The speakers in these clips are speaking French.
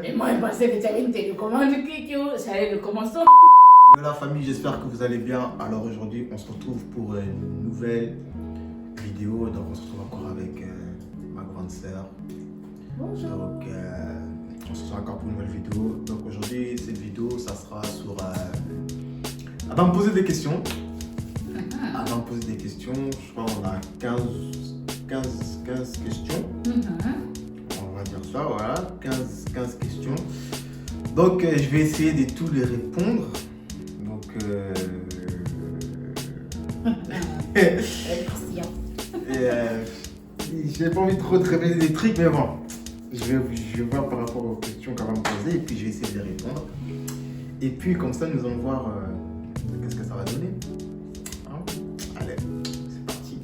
Et moi, je pensais que tu avais une télécommande, ça allait le commencer. Yo la famille, j'espère que vous allez bien. Alors aujourd'hui, on se retrouve pour une nouvelle vidéo. Donc on se retrouve encore avec ma grande sœur. Bonjour. Donc on se retrouve encore pour une nouvelle vidéo. Donc aujourd'hui, cette vidéo, ça sera sur... Elle va me poser des questions. Elle va me poser des questions. Je crois qu'on a 15 questions. On va dire ça, voilà. 15 questions. Donc je vais essayer de tous les répondre. Donc j'ai pas envie de trop te révéler des trucs, mais bon, je vais voir par rapport aux questions qu'elle va me poser et puis je vais essayer de les répondre. Et puis comme ça, nous allons voir qu'est-ce que ça va donner. Hein? Allez, c'est parti.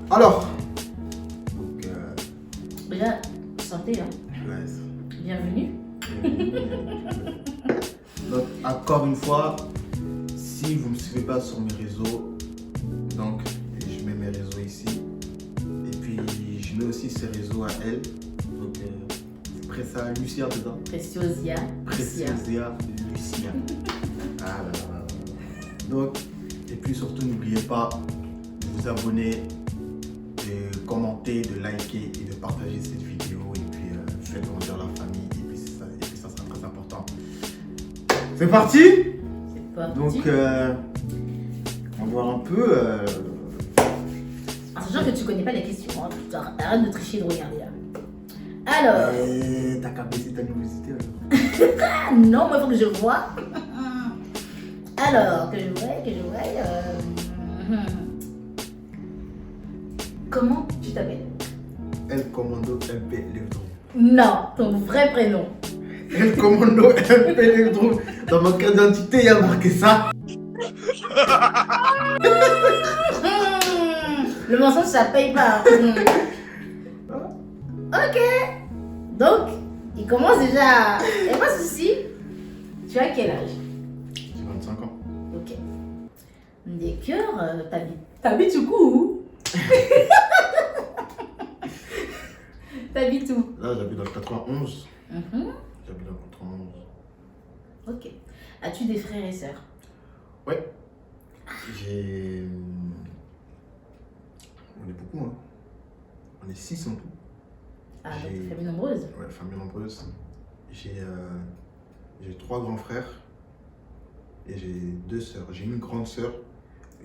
Alors, donc, Déjà, santé, hein. ouais, Bienvenue. donc, encore une fois, si vous ne me suivez pas sur mes réseaux, donc je mets mes réseaux ici. Et puis je mets aussi ces réseaux à elle. Donc, Pressa Lucia dedans. Preciosia. Preciosia Lucia. Ah là là là. Donc, et puis surtout, n'oubliez pas de vous abonner, de commenter, de liker et de partager cette vidéo. Et puis, faites grandir la famille. Et puis, ça sera très important. C'est parti! C'est pas Donc, on va voir un peu. En sachant que tu connais pas les questions, hein. Putain, arrête de tricher, de regarder là. Alors. T'as qu'à baisser ta nervosité alors. Ah non, moi il faut que je vois. Alors, que je vois. Comment tu t'appelles? El Commando MP Levdrum. Non, ton vrai prénom. El Commando MP Levdrum. Dans ma carte d'identité, il y a marqué ça. Le mensonge, ça paye pas. Ok. Donc, il commence déjà. Il n'y a pas de souci. Tu as quel âge? J'ai 25 ans. Ok. Des cœurs, t'habites où? T'habites où? Là, j'habite dans le 91. Mhm. J'habite dans le 91. Ok. As-tu des frères et sœurs? Ouais. J'ai. On est beaucoup, hein. On est 6 en tout. Ah, donc J'ai- famille nombreuse. Ouais, famille nombreuse. J'ai 3 grands frères et j'ai 2 sœurs. J'ai une grande sœur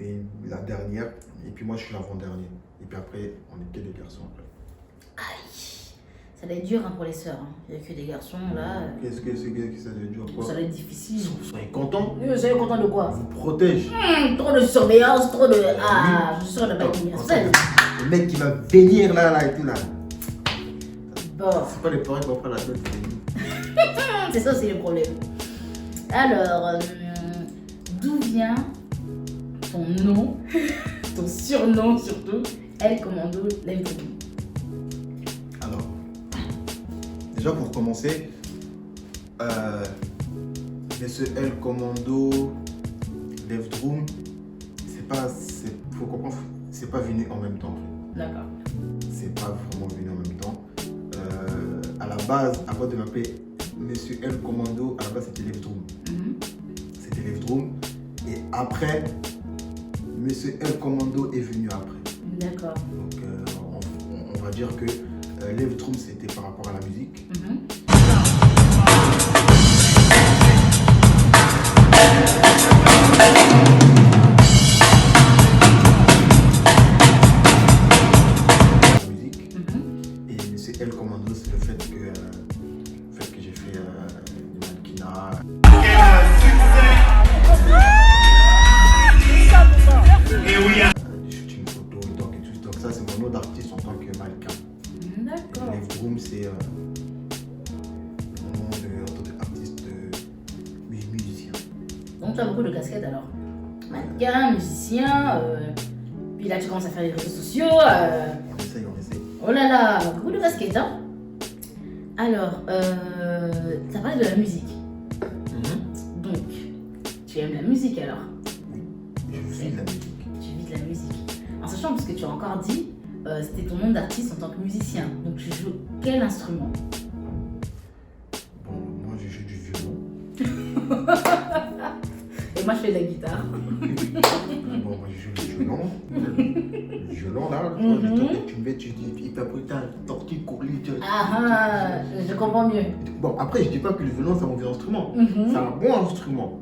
et la dernière. Et puis moi, je suis l'avant-dernier. Et puis après, on est que des garçons après. Aïe. Ça va être dur hein, pour les sœurs. Hein. Il n'y a que des garçons là. Qu'est-ce que ça veut dire quoi? Ça va être difficile. Soyez contents. Vous êtes content de On quoi? vous protège. Trop de surveillance, trop de. Ah, je suis sûre de pas venir seule. Le mec qui va venir là et tout là. Bon, C'est pas les parents qui vont prendre la tête. c'est ça aussi le problème. Alors, d'où vient ton nom, ton surnom surtout, El Commando Levdrum? Alors, déjà pour commencer, ce El Commando Levdrum, faut comprendre, c'est pas venu en même temps. D'accord. C'est pas vraiment venu en même temps. À la base, avant de m'appeler Monsieur El Commando, à la base c'était Levdrum. C'était Levdrum. Et après, Monsieur El Commando est venu après. D'accord. Donc on va dire que Levdrum c'était par rapport à la musique. La musique. Et Monsieur El Commando c'est le fait que j'ai fait du mannequinat. Du shooting photo, donc ça c'est mon nom d'artiste en tant que mannequin. D'accord. Levdrum c'est mon nom en tant qu'artiste musicien. Donc tu as beaucoup de casquettes alors. Mannequin, musicien, puis là tu commences à faire les réseaux sociaux. On essaye. Oh là là, beaucoup de casquettes hein. Alors, ça parle de la musique. Donc, Tu aimes la musique alors? Oui, je vis de la musique. Tu vis de la musique. En sachant, parce que tu as encore dit, c'était ton nom d'artiste en tant que musicien. Donc tu joues quel instrument? Bon, moi je joue du violon. Et moi je fais de la guitare. Bon, moi je joue du violon. Le violon là, tu mets, tu dis, puis après t'as tortille courlie. Je comprends mieux. Bon, après je dis pas que le violon c'est un mauvais instrument. C'est un bon instrument.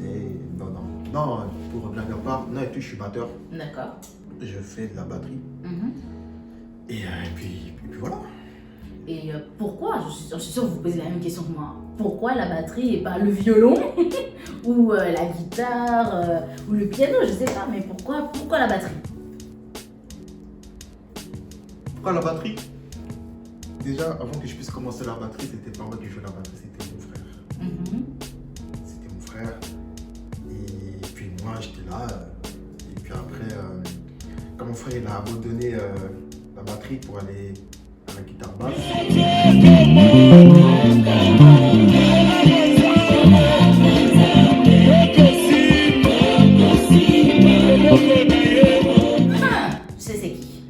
Et non, pour blague à part, non, et puis je suis batteur. D'accord. Je fais de la batterie. Et puis voilà. Et pourquoi, je suis sûre que vous posez la même question que moi, pourquoi la batterie et pas le violon ou la guitare ou le piano, je sais pas, mais pourquoi la batterie? Pourquoi la batterie? Déjà, avant que je puisse commencer la batterie, c'était pas moi qui jouais la batterie, c'était mon frère. C'était mon frère. Et puis moi, j'étais là. Et puis après, quand mon frère il a abandonné la batterie pour aller à la guitare basse. Je sais c'est qui.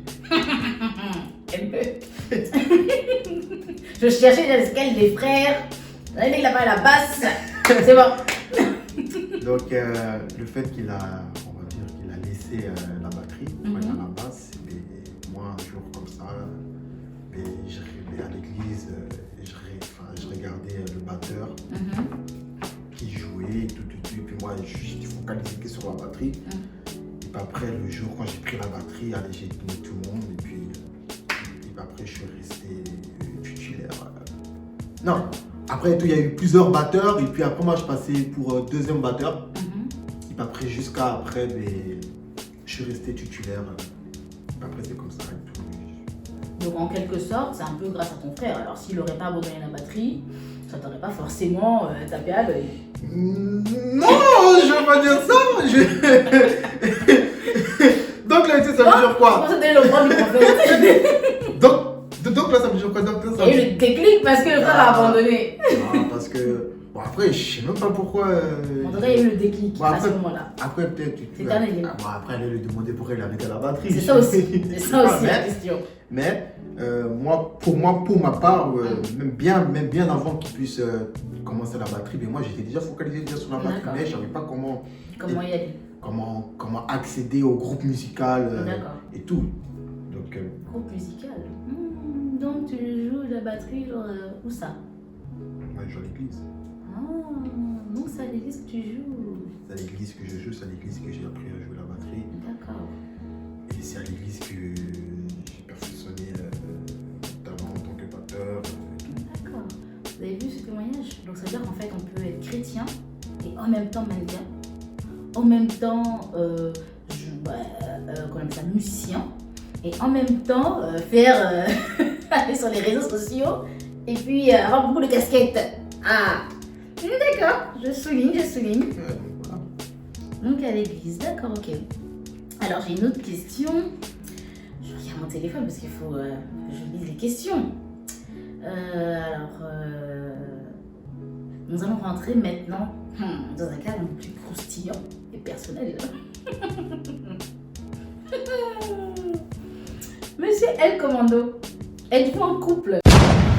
Je cherchais dans lequel des frères. Là, il a pas la basse. C'est bon. Donc, le fait qu'il a, on va dire, qu'il a laissé la batterie pour aller à la basse, moi, un jour comme ça, j'arrivais à l'église, je regardais le batteur qui jouait et tout. Et puis moi, je focalisais que sur la batterie. Et puis après, le jour, quand j'ai pris la batterie, allez, j'ai tenu tout le monde. Et puis après, je suis resté titulaire. Non, après, il y a eu plusieurs batteurs. Et puis après, moi, je passais pour deuxième batteur. Et puis après, jusqu'à après, je suis resté titulaire. Et puis après, c'est comme ça et tout. Donc en quelque sorte, c'est un peu grâce à ton frère. Alors s'il n'aurait pas abandonné la batterie, ça t'aurait pas forcément tapé à l'œil. Non, je vais pas dire ça. Donc là, ça veut dire quoi? Je pensais le droit du prophète. Donc là, ça veut dire quoi? Donc, ça Et le déclic parce que le frère a abandonné. Parce que, bon, après, je sais même pas pourquoi. En tout cas, il y a eu le déclic Bon, à après, ce moment-là. Après, peut-être. C'est un élément. Après, aller lui demander pourquoi il arrêtait la batterie. C'est ça aussi. C'est ça aussi la question. Mais, pour ma part, même bien avant qu'il puisse commencer la batterie, moi j'étais déjà focalisé sur la batterie, mais je savais pas comment y aller. Comment accéder au groupe musical et tout. Donc, groupe musical. Donc tu joues de la batterie où ça? Moi je joue à l'église. Donc c'est à l'église que tu joues. C'est à l'église que je joue, c'est à l'église que j'ai appris à jouer la batterie. D'accord. Et c'est à l'église que j'ai perfectionné notamment en tant que batteur. D'accord. Vous avez vu ce témoignage? Donc ça veut dire qu'en fait on peut être chrétien et en même temps mannequin, en même temps musicien, et en même temps faire aller sur les réseaux sociaux et puis avoir beaucoup de casquettes. D'accord, je souligne. Voilà. Donc à l'église, d'accord, ok. Alors j'ai une autre question. Je regarde mon téléphone parce qu'il faut que je lise les questions. Nous allons rentrer maintenant dans un cadre un peu plus croustillant et personnel. Monsieur El Commando, êtes-vous en couple?